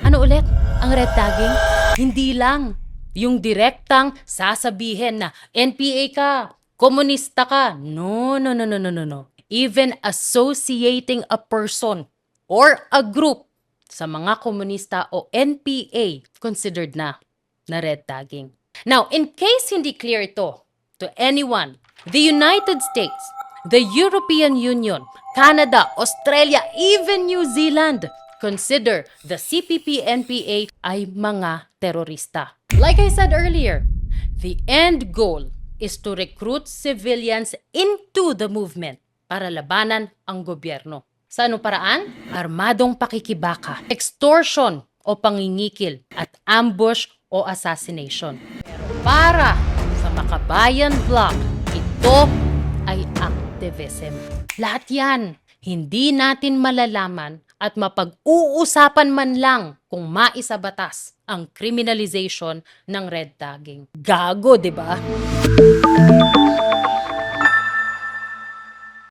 Ano ulit? Ang red tagging? Hindi lang yung direktang sasabihin na NPA ka, komunista ka. No, no, no, no, no, no, no. Even associating a person or a group sa mga komunista o NPA considered na red tagging. Now, in case hindi clear ito to anyone, the United States, the European Union, Canada, Australia, even New Zealand consider the CPP-NPA ay mga terorista. Like I said earlier, the end goal is to recruit civilians into the movement para labanan ang gobyerno. Sa anong paraan? Armadong pakikibaka, extortion o pangingikil, at ambush o assassination. Para sa Makabayan Bloc, ito ay activism. Lahat yan, hindi natin malalaman at mapag-uusapan man lang kung maisabatas ang criminalization ng red tagging. Gago, di ba?